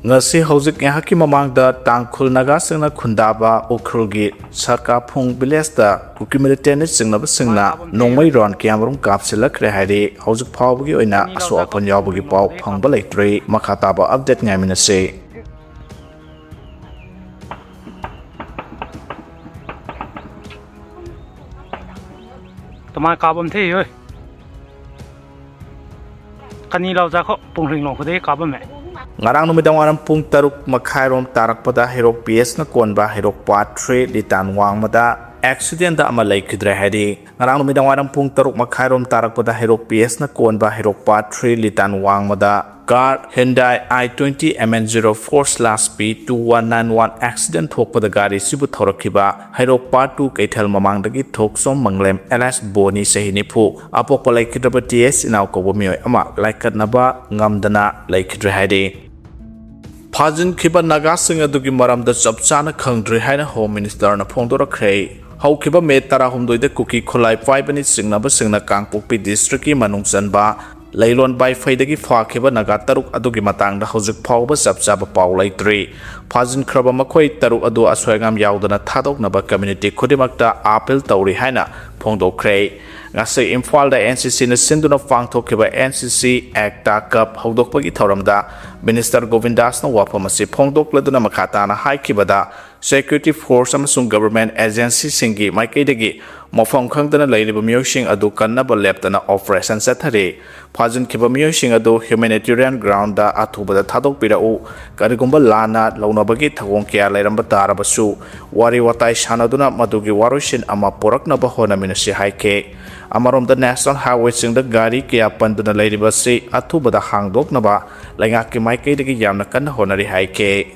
ngasi Houjik ngahaki mamangda tangkhul Naga singna khundaba ukhrugi sarka phung village da kuki militant singna basingna nongmai ron kyamrum kapsilakhre hairi Houjik phawgi oina aso apon yawbugi paw phangba leitri makhataba update ngamina se tama kabam the oi kani lau ja kho pungring long khode kabam me ngarang numidang waram pung taruk makhairom tarakpada herok PS na konba herok patre litan wangmada accident da ama laikidre hadi ngarang numidang waram pung taruk makhairom tarakpada herok PS na konba herok patre litan wangmada car Hyundai i20 MN04/P2191 accident thokpada gari sibu thorakiba herok patu kaithal mamangdagi thoksom manglem LS boni sehini phu apok laikidra TS inaw ko bomioi ama laikat naba ngamdana laikidre hadi Fajin Kiba Naga sing adugi maramda chapchana khangdri haina Home Minister na phongdora khrei haukiba me tara humdoide kuki khulai paibani singna Kangpokpi district ki manungchanba leilon bai faidagi fakhiba Naga taruk adugi matangda Houjik phawba chapchaba paw leitri Fajin khraba makhoi taruk adu aswaigam yaudana thadoknaba community khudimakta appeal tawri haina phongdokrei ngase Imphal da NCC na sinduna pangthokhiba NCC Acta Cup hawdokpagi thoramda Minister Govindas na wapamasi phongdokladuna makhatana haikibada security force amasung government agency singi maikaidagi mofam khangdana leiriba miyosing adu kannaba leptana operation sathare Fajin khiba miyosing adu humanitarian ground da athubada thadokpirau karigumba lana launabagi thagong kya leiramba tarabasu wari watai sanaduna madugi warosin ama poraknaba honaminasi haike Amarom National Highway sing the gari kaya panduna leiriba se athubada hangdoknaba laingaki maikaidagi yamna kanna honari haike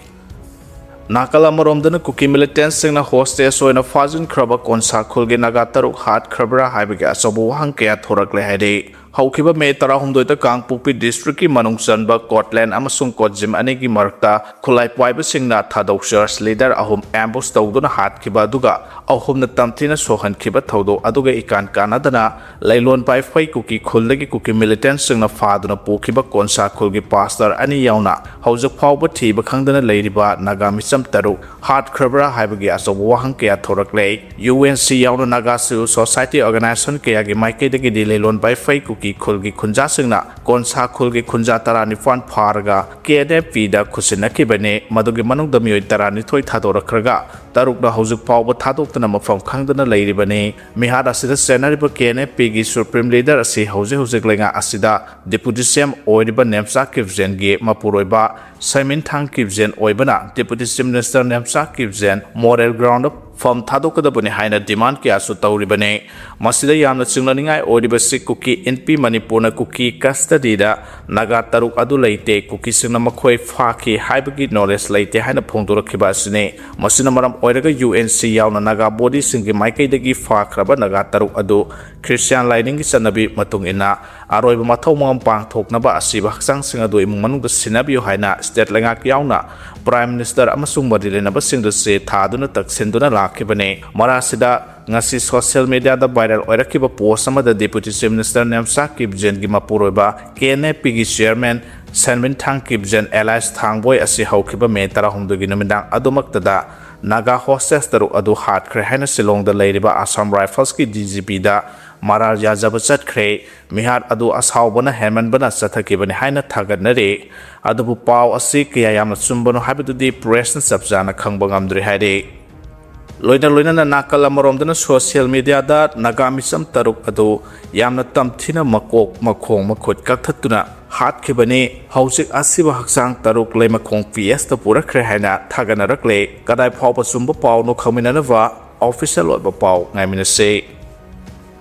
Nakala maromdana kuki militant singna hostess oina Fajin khraba konsa khulge Naga taruk hat khrabra haibiga asobu hang kaya thorakle haide haukiba me tara humdoita Kangpokpi district ki manungchanba Scotland amasung Kojim anegi markta khulai paiba singna thadok church leader ahum ambush tawduna hat khiba aduga ahumna tamthina sohan khiba thodo aduga ikan kanadana leilon pai fai kuki khuldagi kuki militant singna faduna pokhiba konsa khulgi pastor ani yauna Houjik phawba thiba khangdana leiriba Naga misam taru hat khrabra haibagi asobu wahang kaya thorakle UNC yauna Naga Civil Society Organization kaya gi maikaidagi di leilon pai fai kuki khulgi khunja singna konsa khulgi khunja tarani fan pharga KNP da khusinakibane madugi manungda mioi tarani thoi thadorakhraga tarukna Houjik phawba thadokna mafam khangdana leiribane mihara asida senariba KNP gi supreme leader asi Houjik lenga asida deputy CM oiriba Nemcha kipgen gi mapuroiba Simon Thang kipgen oibana deputy CM minister Nemcha kipgen moral ground From Thadokadabani Haina demand Kiasu Tauribane, Masida Yamna Chinglaningai Odibasi Kuki NP Manipur na Kuki custody da Naga Taruk Adulaite, Kuki Sinamakoi Faki, Haibagi knowledge late Hana Pondora Kibasine, Masinamaram Oidaga UNC Yauna Naga body singi Maike degi Fakraba Naga Taruk Adu, Christian Lining Sanabi Matungina, Aroi Matomam Pang Toknaba Asiba Sang Singadu Manu the Sinabio Haina, State Langak Yauna, Prime Minister Amasung Madilena Basing the Se Taduna Taksinduna Lakibane, Marasida, Nasi social media the viral Orakiba post some of the Deputy Minister Nemcha kipgen Gimapuroba, KNP Chairman, Simon Thang kipgen Elias Thangboy Asi Haukiba Metara Humduginamidang Adumaktada, Naga hostess Taru Adu Hat Krehana Silong the Ladyba Assam Rifles ki DGP da. Marar Yazabachat Kray, Mihar Adu Ashaubana Herman Bana Satakibani Haina Taganare, Adabu Pau Asik Yayam Sumbano Habitudi Press and Subjana Kangbangam Hade. Loina Nakala Moromdana social media that Nagamisam Taruk Adu Yamna Tamtina Makok Makong Makot Katatuna Hat Kibane, Houjik Asiba Haksang Taruk Le Makong Fiesta Pura Krehana Taganarakle, Gadai Papa Sumba Pau no Kaminanava, official of Pau, Namina say.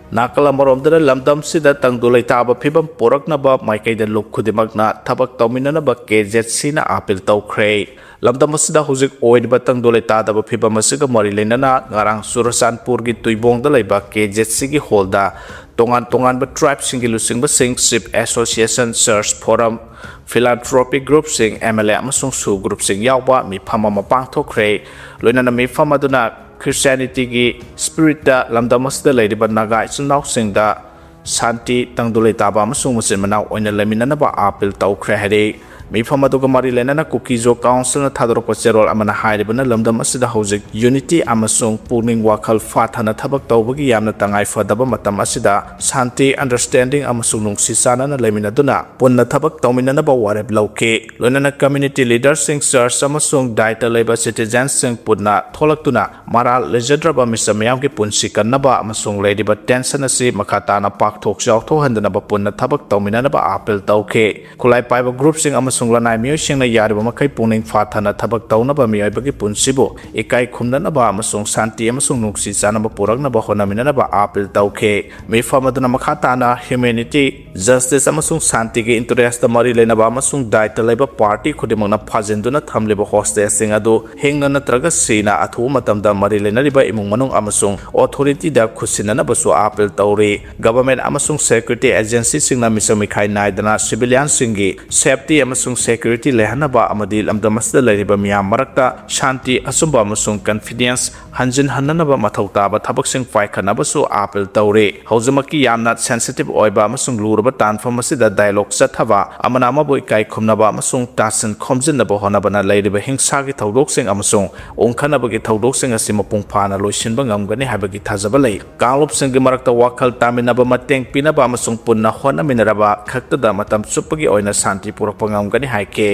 Nakala maromdana lamdam sida tangdulai taba phibam poraknaba maikaida luk khudimagna thabak tawminanaba KZC na appeal tawkhre lamdam asida Houjik oidba tangdulai tadaba phibam asiga mari leinana ngarang Surasanpur gi tuibongda leiba KZC gi holda tongan ba tribe singi lusing ba sing ship association search forum philanthropic group sing MLA amasung su group sing yawba mi phama mapang thokre loinana mi phama duna Christianity gi spirit da lamdamas da lady ba Naga isunau sing da Santi tangdulai taba amasung musin manau oina leminana ba appeal tawkhre hade ꯃꯤꯐꯝ ꯑꯗꯨꯒ ꯃꯔꯤ ꯂꯩꯅꯅ ꯀꯨꯀꯤꯖꯣ ꯀꯥꯎꯟꯁꯤꯜꯅ ꯊꯥꯗꯣꯔꯛꯄ ꯆꯦꯔꯣꯜ ꯑꯃꯅ ꯍꯥꯏꯔꯤꯕꯅ ꯂꯝꯗꯝ ꯑꯁꯤꯗ ꯍꯧꯖꯤꯛ unity ꯑꯃꯁꯨꯡ ꯄꯨꯛꯅꯤꯡ ꯋꯥꯈꯜ ꯐꯥꯊꯅ ꯊꯕꯛ ꯇꯧꯕꯒꯤ ꯌꯥꯝꯅ ꯇꯉꯥꯏ ꯐꯗꯕ ꯃꯇꯝ ꯑꯁꯤꯗ ꯁꯥꯟꯇꯤ ꯑꯟꯗꯔꯁꯇꯦꯟꯗꯤꯡ ꯑꯃꯁꯨꯡ ꯅꯨꯡꯁꯤ ꯆꯥꯟꯅꯅ ꯂꯩꯃꯤꯟꯅꯗꯨꯅ ꯄꯨꯟꯅ ꯊꯕꯛ ꯇꯧꯃꯤꯟꯅꯅꯕ ꯋꯥꯔꯦꯞ ꯂꯧꯈꯤ ꯂꯣꯏꯅꯅ ꯀꯝꯃ꯭ꯌꯨꯅꯤꯇꯤ ꯂꯤꯗꯔꯁꯤꯡ ꯆꯔꯆ ꯑꯃꯁꯨꯡ ꯗꯥꯏꯇ ꯂꯩꯕ ꯁꯤꯇꯤꯖꯦꯟꯁꯤꯡ ꯄꯨꯟꯅ ꯊꯣꯛꯂꯛꯇꯨꯅ ꯃꯔꯥꯜ ꯂꯩꯖꯗ꯭ꯔꯕ ꯃꯤꯆꯝ ꯃꯤꯌꯥꯝꯒꯤ ꯄꯨꯟꯁꯤ ꯀꯟꯅꯕ ꯑꯃꯁꯨꯡ ꯂꯩꯔꯤꯕ ꯇꯦꯟꯁꯟ ꯑꯁꯤ ꯃꯈꯥ ꯇꯥꯅ ꯄꯥꯛꯊꯣꯛ ꯆꯥꯎꯊꯣꯛꯍꯟꯗꯅꯕ ꯄꯨꯟꯅ ꯊꯕꯛ ꯇꯧꯃꯤꯟꯅꯅꯕ ꯑꯥꯄꯤꯜ ꯇꯧꯈꯤ ꯈꯨꯠꯂꯥꯏ ꯄꯥꯏꯕ ꯒ꯭ꯔꯨꯞꯁꯤꯡ ꯑꯃꯁꯨꯡ ꯂꯅꯥꯏ ꯃꯤꯑꯣꯏꯁꯤꯡꯅ ꯌꯥꯔꯤꯕ ꯃꯈꯩ ꯄꯨꯛꯅꯤꯡ ꯐꯥꯊꯅ ꯊꯕꯛ ꯇꯧꯅꯕ ꯃꯤꯑꯣꯏꯕꯒꯤ ꯄꯨꯟꯁꯤꯕꯨ ꯏꯀꯥꯏ ꯈꯨꯝꯅꯅꯕ ꯑꯃꯁꯨꯡ ꯁꯥꯟꯇꯤ ꯑꯃꯁꯨꯡ ꯅꯨꯡꯁꯤ ꯆꯥꯟꯅꯕ ꯄꯨꯔꯛꯅꯕ ꯍꯣꯠꯅꯃꯤꯟꯅꯅꯕ ꯑꯥꯄꯤꯜ ꯇꯧꯈꯤ ꯃꯤꯐꯝ ꯑꯗꯨꯅ ꯃꯈꯥ ꯇꯥꯅ ꯍ꯭ꯌꯨꯃꯦꯅꯤꯇꯤ ꯖꯁꯇꯤꯁ ꯑꯃꯁꯨꯡ ꯁꯥꯟꯇꯤꯒꯤ ꯏꯟꯇꯔꯦꯁꯇ ꯃꯔꯤ ꯂꯩꯅꯕ ꯑꯃꯁꯨꯡ ꯗꯥꯏꯇ ꯂꯩꯕ ꯄꯥꯔꯇꯤ ꯈꯨꯗꯤꯡꯃꯛꯅ ꯐꯥꯖꯤꯟꯗꯨꯅ ꯊꯝꯂꯤꯕ ꯍꯣꯁꯇꯦꯖꯁꯤꯡ ꯑꯗꯨ ꯍꯤꯡꯅ ꯅꯠꯇ꯭ꯔꯒ ꯁꯤꯅ ꯑꯊꯨꯕ ꯃꯇꯝꯗ ꯃꯔꯤ ꯂꯩꯅꯔꯤꯕ ꯏꯃꯨꯡ ꯃꯅꯨꯡ ꯑꯃꯁꯨꯡ ꯑꯣꯊꯣꯔꯤꯇꯤꯗ ꯈꯨꯠꯁꯤꯟꯅꯅꯕꯁꯨ ꯑꯥꯄꯤꯜ ꯇꯧꯔꯤ ꯒꯚꯔꯟꯃꯦꯟꯠ ꯑꯃꯁꯨꯡ ꯁꯦꯀ꯭ꯌꯨꯔꯤꯇꯤ ꯑꯦꯖꯦꯟꯁꯤꯁꯤꯡꯅ ꯃꯤꯆꯪ ꯃꯤꯈꯥꯏ ꯅꯥꯏꯗꯅ ꯁꯤꯚꯤꯂꯤꯌꯟꯁꯤꯡꯒꯤ ꯁꯦꯐꯇꯤ ꯑꯃꯁꯨꯡ ꯁꯦꯀ꯭ꯌꯨꯔꯤꯇꯤ ꯂꯩꯍꯟꯅꯕ ꯑꯃꯗꯤ ꯂꯝꯗꯝ ꯑꯁꯤꯗ ꯂꯩꯔꯤꯕ ꯃꯤꯌꯥꯝ ꯃꯔꯛꯇ ꯁꯥꯟꯇꯤ ꯑꯆꯨꯝꯕ ꯑꯃꯁꯨꯡ ꯀꯟꯐꯤꯗꯦꯟꯁ ꯍꯟꯖꯤꯟꯍꯟꯅꯅꯕ ꯃꯊꯧ ꯇꯥꯕ ꯊꯕꯛꯁꯤꯡ ꯄꯥꯏꯈꯠꯅꯕꯁꯨ ꯑꯥꯄꯤꯜ ꯇꯧꯔꯤ ꯍꯧꯖꯤꯛꯃꯛꯀꯤ ꯌꯥꯝꯅ ꯁꯦꯟꯁꯤꯇꯤꯚ ꯑꯣꯏꯕ ꯑꯃꯁꯨꯡ ꯂꯨꯔꯕ ꯇꯥꯟꯐꯝ ꯑꯁꯤꯗ ꯗꯥꯏꯂꯣꯒ ꯆꯠꯊꯕ ꯑꯃꯅ ꯑꯃꯕꯨ ꯏꯀꯥꯏ ꯈꯨꯝꯅꯕ ꯑꯃꯁꯨꯡ ꯇꯥꯁꯤꯟ ꯈꯣꯝꯖꯤꯟꯅꯕ ꯍꯣꯠꯅꯕꯅ ꯂꯩꯔꯤꯕ ꯍꯤꯡꯁꯥꯒꯤ ꯊꯧꯗꯣꯛꯁꯤꯡ ꯑꯃꯁꯨꯡ ꯑꯣꯟꯈꯠꯅꯕꯒꯤ ꯊꯧꯗꯣꯛꯁꯤꯡ ꯑꯁꯤ ꯃꯄꯨꯡ ꯐꯥꯅ ꯂꯣꯏꯁꯤꯟꯕ ꯉꯝꯒꯅꯤ ꯍꯥꯏꯕꯒꯤ ꯊꯥꯖꯕ ꯂꯩ ꯀꯥꯡꯂꯨꯞꯁꯤꯡꯒꯤ ꯃꯔꯛꯇ ꯋꯥꯈꯜ ꯇꯥꯃꯤꯟꯅꯕ ꯃꯇꯦꯡ ꯄꯤꯅꯕ ꯑꯃꯁꯨꯡ ꯄꯨꯟꯅ ꯍꯣꯠꯅꯃꯤꯟꯅꯔꯕ ꯈꯛꯇꯗ ꯃꯇꯝ ꯆꯨꯞꯄꯒꯤ ꯑꯣꯏꯅ ꯁꯥꯟꯇꯤ ꯄꯨꯔꯛꯄ ꯉꯝꯒꯅꯤ ꯍꯥꯏꯈꯤ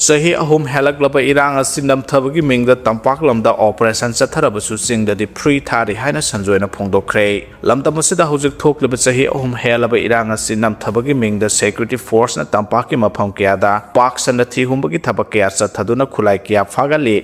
ꯆꯍꯤ ꯑꯍꯨꯝ ꯍꯦꯜꯂꯛꯂꯕ ꯏꯔꯥꯡ ꯑꯁꯤ ꯅꯝꯊꯕꯒꯤ ꯃꯤꯡꯗ ꯇꯝꯄꯥꯛꯂꯝꯗ ꯑꯣꯄꯔꯦꯁꯟ ꯆꯠꯊꯔꯕꯁꯨ ꯆꯤꯡꯗꯗꯤ ꯐ꯭ꯔꯤ ꯊꯥꯔꯤ ꯍꯥꯏꯅ ꯁꯟꯖꯣꯏꯅ ꯐꯣꯡꯗꯣꯛꯈ꯭ꯔꯦ ꯂꯝꯗꯝ ꯑꯁꯤꯗ ꯍꯧꯖꯤꯛ ꯊꯣꯛꯂꯤꯕ ꯆꯍꯤ ꯑꯍꯨꯝ ꯍꯦꯜꯂꯕ ꯏꯔꯥꯡ ꯑꯁꯤ ꯅꯝꯊꯕꯒꯤ ꯃꯤꯡꯗ ꯁꯦꯀ꯭ꯌꯨꯔꯤꯇꯤ ꯐꯣꯔꯁꯅ ꯇꯝꯄꯥꯛꯀꯤ ꯃꯐꯝ ꯀꯌꯥꯗ ꯄꯥꯛ ꯁꯟꯅ ꯊꯤꯍꯨꯝꯕꯒꯤ ꯊꯕꯛ ꯀꯌꯥ ꯆꯠꯊꯗꯨꯅ ꯈꯨꯠꯂꯥꯏ ꯀꯌꯥ ꯐꯥꯒꯠꯂꯤ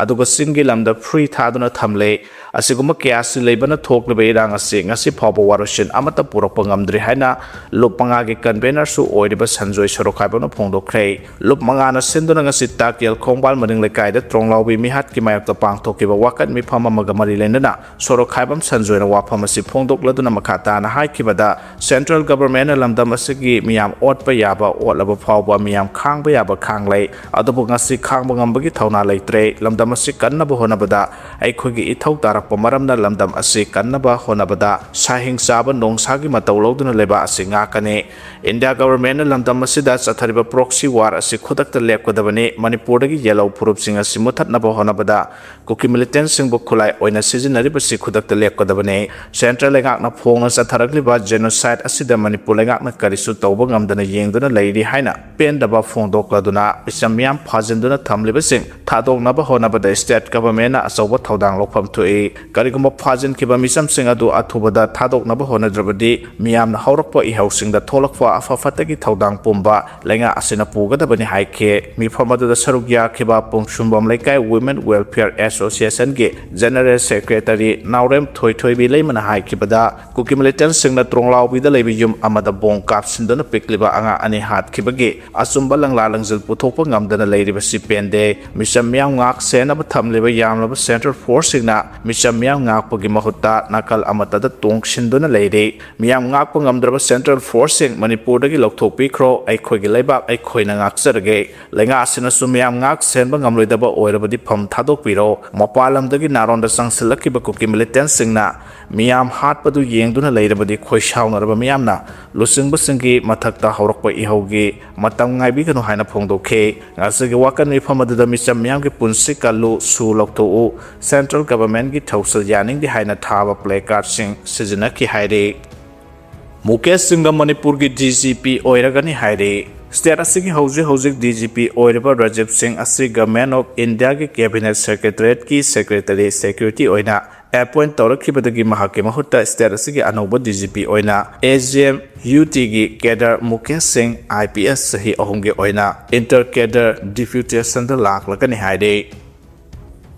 ꯑꯗꯨꯒ ꯆꯤꯡꯒꯤ ꯂꯝꯗ ꯐ꯭ꯔꯤ ꯊꯥꯗꯨꯅ ꯊꯝꯂꯦ ꯑꯁꯤꯒꯨꯝꯕ ꯀꯌꯥꯁꯤ ꯂꯩꯕꯅ ꯊꯣꯛꯂꯤꯕ ꯏꯔꯥꯡ ꯑꯁꯤ ꯉꯁꯤ ꯐꯥꯎꯕ ꯋꯥꯔꯣꯏꯁꯤꯟ ꯑꯃꯠꯇ ꯄꯨꯔꯛꯄ ꯉꯝꯗ꯭ꯔꯤ ꯍꯥꯏꯅ ꯂꯨꯞ ꯃꯉꯥꯒꯤ ꯀꯟꯚꯦꯅꯔꯁꯨ ꯑꯣꯏꯔꯤꯕ ꯁꯟꯖꯣꯏ ꯁꯣꯔꯣꯈꯥꯏꯕꯅ ꯐꯣꯡꯗꯣꯛꯈ꯭ꯔꯦ ꯂꯨꯞ ꯃꯉꯥꯅ ꯁꯤꯟꯗꯨꯅ ꯉꯁꯤ ꯇꯥꯛꯌꯦꯜ ꯈꯣꯡꯕꯥꯜ ꯃꯅꯤꯡ ꯂꯩꯀꯥꯏꯗ ꯇ꯭ꯔꯣꯡꯂꯥꯎꯕꯤ ꯃꯤꯍꯥꯠꯀꯤ ꯃꯥꯌꯣꯛꯇ ꯄꯥꯡꯊꯣꯛꯈꯤꯕ ꯋꯥꯀꯠ ꯃꯤꯐꯝ ꯑꯃꯒ ꯃꯔꯤ ꯂꯩꯅꯅ ꯁꯣꯔꯣꯈꯥꯏꯕꯝ ꯁꯟꯖꯣꯏꯅ ꯋꯥꯐꯝ ꯑꯁꯤ ꯐꯣꯡꯗꯣꯛꯂꯗꯨꯅ ꯃꯈꯥ ताना हाइखिबदा सेंट्रल गवर्नमेंट लमदम असगी मियाम ओटप याबा ओटलब फावबा मियाम खांगबा याबा खांगलै अदुबु ngasi खांगबा ngambagi थौना लेत्रे लमदम असि कन्नब होनबदा अैखोगी इथौ तारकप मरमना लमदम असि कन्नब होनबदा साहिंग चाबा नोंसागी मतौ लौदुना लेबा असि ngaकने इंडिया गवर्नमेंट लमदम असिदा चथरिबा प्रॉक्सी वार असि खुदक्त लेपकदबने मणिपुरदगी येलो फुरुपसिंग असि मुथतनब होनबदा कुकी मिलिटेंट सिंगबु खुलाई ओइना सिजिनरिबा सि खुदक्त लेपकदबने सेंट्रल लेगाकना फोंगना चथरगलिबा जेनोसाइड असिदा मणिपुर लेगाकना करिसु तौबा ngamdana yengduna leiri haina pendaba phongdokladuna isamiam phajinduna thamlibasing thadoknaba honabada state government na asoba thodang lokpham thui karigumba phajin kiba misam sing adu athubada thadoknaba honadrabadi miyam na haurakpa ihausing da tholakwa afafatagi thodang pumba lenga asina pugadabani haike mifamada sarugya kiba pungsumbam lekai women welfare association ge general secretary naurem thoithoi bi leimana haikibada kuki militant singna tronglao bi da lebi yum amada bong kapsindana pikliba anga ani hat khibagi asumba langla langjil puthokpa ngamdana leiriba si pende misam myam ngak senaba thamliba yamlaba central force singna misam myam ngakpagi mahutta nakal amata da tongshinduna leiri myam ngakpa ngamdraba central force sing manipur dagi lokthokpi khro aikhoigi leibak aikhoina ngakserage lenga asina sumyam ngak senba ngamloidaba oirabadi pham thadokpiro mapalam dagi naronda sangsilakiba kuki militant singna miyam hatpadu yengduna leirabadi khoishaunaraba miyamna lusingbasingi mathakta haurakpa ihaugi matam ngaibiganu haina phongdokhe ngasigi wakan mifamada misam miyamgi punsi kallu su loktou central government gi thausa yaning di haina thaba placard sing sizinaki haire mukesh singha manipur gi dgp oiragani haire state asigi hojik dgp oiriba rajiv singh asi government of india gi cabinet secretariat ki secretary security oina appoint tawrakibadagi mahake mahutta state asigi anoba dgp oina agm ut gi cadre mukesh singh ips sahi ahumge oina inter cadre deputation da laklakani haide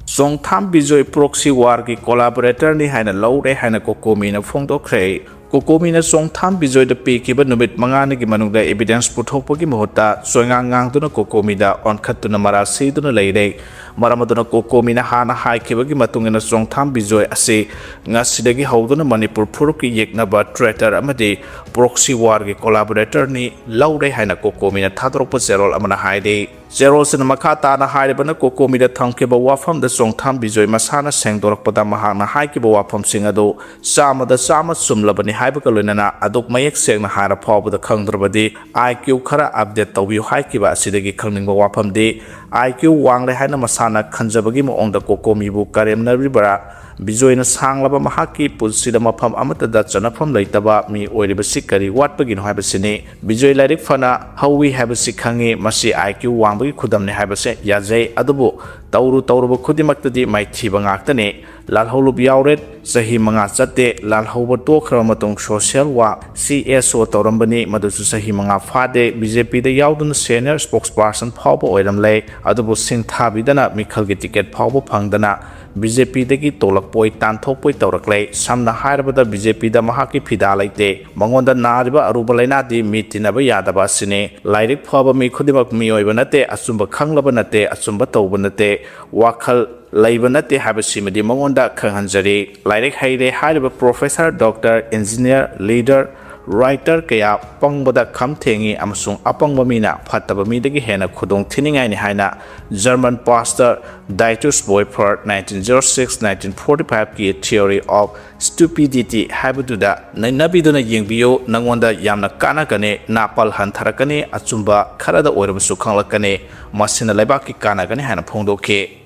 songtham bijoy proxy war gi collaborator ni haina lawre haina kokomi na phongdokre Kukina songtham bijoy da pikiba numit mangani gi manungda evidence puthokpagi mahutta soingang duna kokomida onkhatuna marasi duna leire maramaduna kokomina hana haikibagi matungina songtham bijoy ase ngasidagi hawduna manipur phuruki yeknaba traitor amadi proxy war gi collaborator ni laure haina kokomina thadrokpa zerol amana haide Zerosina Makata na Haibana Kokomida Tankiba Wafam the Songtam Bijoy Masana Sengdorpada Mahana Haikiba Wafam Singado, Sama the Sama Sumlabani Haibakalina, Adok Mayek Seng Hara Paw with the Kandrabadi, IQ Kara Abdet Tawi Haikiba Sidagi Kanging Wapam de, IQ Wang Lehana Masana Kanjabagimo on the Kokomibu Karemna Ribara. Bijoyna sanglaba mahaki pulsida mafam amata da chanafam leitaba mi oiriba sikari watpagin haibasini bijoy lairik fana hawi haibasi khangi masi IQ wangbagi khudamne haibase yajai adubu tauruba khudimaktadi maithiba ngaktane lalholub yawret sahi manga chatte lalhoba tokhra matung social wa CSO torambani madusu sahi manga fade BJP da yawdun senior spokesperson phawba oiramlei adubu singthabidana mikhalgi ticket phawba phangdana BJP dagi tolak poi tanthok poi tawraklei samna hairabada BJP da mahaki phida laite mangonda nariba aruba laina di mitinaba yadaba sine lairik phaba mi khudimak mi oiba nate asumba khanglaba nate asumba tawba nate wakhal laiba nate habasimadi mangonda khanghanjari lairik haire hairiba professor doctor engineer leader writer kaya pangbada kham thengi amasung apangba mina phattaba midagi hena khudong thiningai ni haina German pastor Dietrich Bonhoeffer 1906-1945 ki theory of stupidity habududa nainabiduna yengbiyo nangonda yamna kana kane napal hantharakane achumba kharada oirabasu khanglakane masina laibaki kana kane hana phongdoke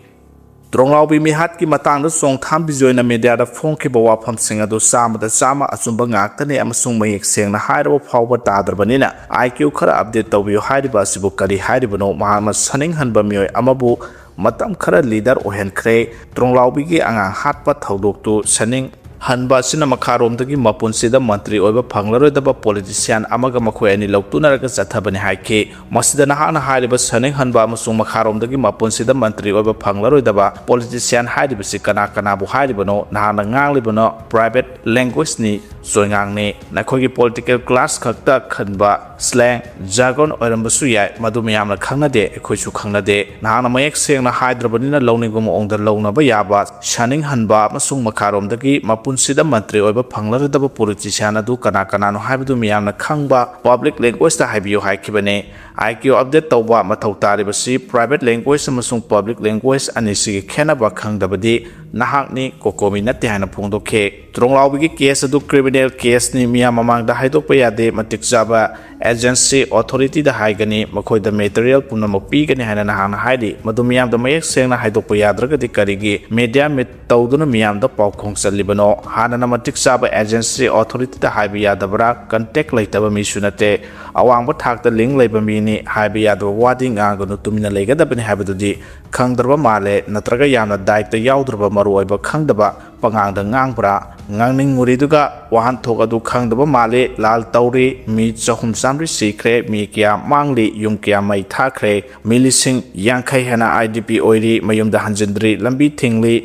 Tronglaubi mihat ki matang da song tham bijoy na media da phone ki bawa pham singa do sama da sama asumba ngak tane amasung mayek seng na hairo phawba tadrabanina IQ khara update tawbiyo hairiba asibu kari hairibano Muhammad saning hanba miyoy amabu matam khara leader ohen khre tronglaubi ki anga hatpa thaudok tu saning hanba sina makharom dagi mapun sida mantri oiba phanglaroidaba politician amaga makhoi ani lautunaraga chathabani haike masida nahana hairiba saning hanba amasung makharom dagi mapun sida mantri oiba phanglaroidaba politician hairiba si kana bu hairibano nahana nganglibano private language ni soingangne nakhogi political class khakta khanba slang jargon oirambasu yai madu miyamna khangnade ekhoisu khangnade nahana mayek sengna haidrabanina lowningum ongda lownaba yaba saning hanba amasung makharom dagi mapun sida mantri oiba phanglarodaba politician adu kana no haibadu miyamna khangba public language ta haibiyo haikibane IQ update tawba mathau taribasi private language amasung public language anisi khenaba khangdabadi nahakni kokomi natte hana phongdokhe tronglawbi case adu criminal case ni miyam mamang da haidokpa yade matik jaba agency authority da haigani makhoi da material punama pigani hana nahana haidi madu miyam da mayek sengna haidokpa yadraga di karigi media mit tawduna miyam da pawkhong chalibano hana na matik jaba agency authority da haibi yadabra contact laitaba mi sunate awangba thakta link laiba mi ni haibi yadaba wadi nganganu tumina leigadabani haibadudi khangdarba male natraga yamna daikta yawdraba maruoiba khangdaba pangangda ngangbra ngangning nguriduga wahan thokadu khangdaba male lal tauri mi chahum samri sikhre mi kya mangli yum kya mai thakhre milising yankhai hana IDP oiri mayumda hanjindri lambi thingli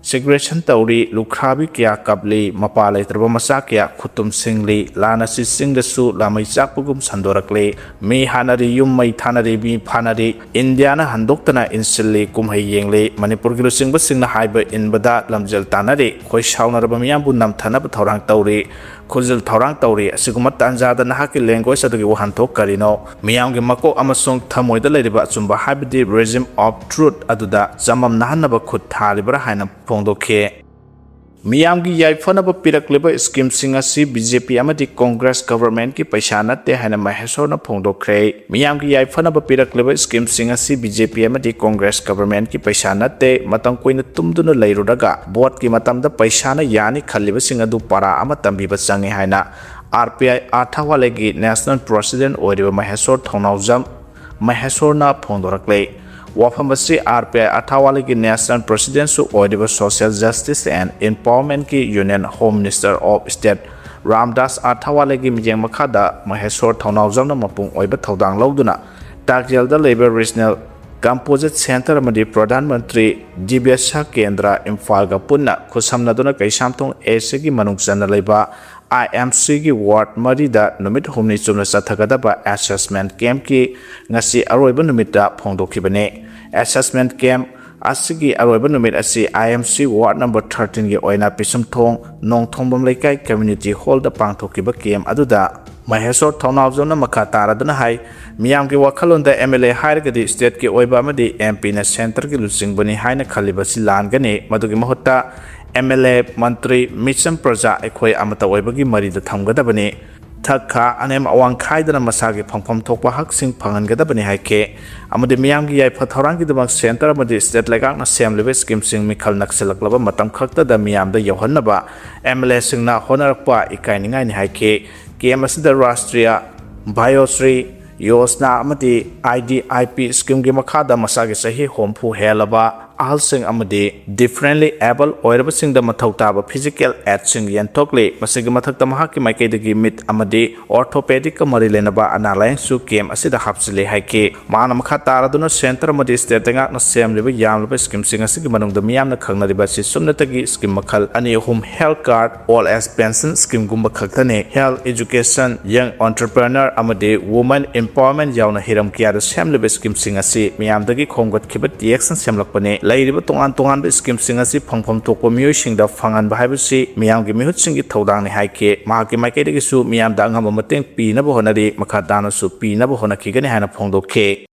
segregation tauri lukhrabi kya kapli mapalai traba masa kya khutum singli lana si singdasu lamai chakpugum sandorakle mi hanari yum mai thanari bi phanari indiana handoktana insilli kumhai yengle manipur gilu singba singna haiba inbada lamjal tanare khoi shaunarba miyambu namthanaba thorang tauri khujil thorang tauri asiguma tanjada nahaki language adugi wahanthok karino miyamgi mako amasung thamoida leiriba chumba habidi regime of truth aduda jamam nahanaba khut thalibra haina phongdokhe miyamgi yaifanaba pirakleba scheme singa si BJP amadi Congress government ki paisa natte haina mahesona phongdokre miyamgi yaifanaba pirakleba scheme singa si BJP amadi Congress government ki paisa natte matang koina tumduna leirudaga board ki matamda paisa na yani khaliba singa du para ama tambiba changi haina RPI athawale gi national president oiriba mahesor thonawjam mahesorna phongdorakle Wafambasi RPI Athawale ki National President su Oidiba Social Justice and Empowerment ki Union Home Minister of State Ramdas Athawale ki mijeng makhada Mahesor Thaunawjamna mapung oiba thodang lawduna Takjelda Labor Regional Composite Center amadi Pradhan Mantri Dibyasa Kendra Imphal ga punna khusamnaduna kaisamthong AC ki manungchana leiba IMC ki ward marida numit humni chumna sathagadaba assessment camp ki ngasi aroiba numita phongdokhibane assessment camp asigi aroiba numit asi IMC ward number 13 ki oina pisum thong nongthombam laikai community hall da pangthokiba camp aduda Mahesor Tonavzona Makatara Danahai, Miamki Wakalunda MLA Hairgadi State Ki Oibamadi MP na Center Ki Lusingbani Haina Kalibasi Langane, Madugi Mahota, MLA Mantri Mission Praja Ekoi Amata Oibagi Marida Tangadabani, Taka Anem Awang Kaidana Masagi Pongpom Tokwa Haksing Pangadabani Haike, Amadi Miamgi Patarangi the Bank Center Amadi State Lagana Sam Lewis Kim Sing Mikal Naxelaklaba Matam Kakta the Miam the Yohanaba, MLA Singna Honorpa Ikaininga in Haike, KMS the Rastria, Biosri, Yosna Amadi, IDIP Skim Gimakada Masagi Sahi Hompu Helaba, Alsing Amadi, differently able oirabasing the Matotaba physical adsing Yantokli, Masigamataka Mahaki Makedi mit Amadi, orthopedic Marilenaba and Alliance Su came Asida Hapsili Hike, Manamakata Duna Center Amadi Statanga no Sam Liver Yam Skim Sing Sigamanung the Miam the Kangna Basi Sumnatagi Skim Makal, Ani Home Health Card, all as pension Skim Gumba Kaktane, Health Education, Young Entrepreneur Amadi, Woman Empowerment Yauna Hiram Kia, Sam Liver Skim Sing Asi, Miam the Kongot Kibet, the Exan Samlapane. Lairiba tongan scheme sing asi phangpham thokpa miyoi singda phangan ba haibasi miyam gi mihut singi thodang ni haike mahaki maike de su miyam da ngam mateng pi na bo honari makha dana su pi na bo honaki gani hana phongdokhe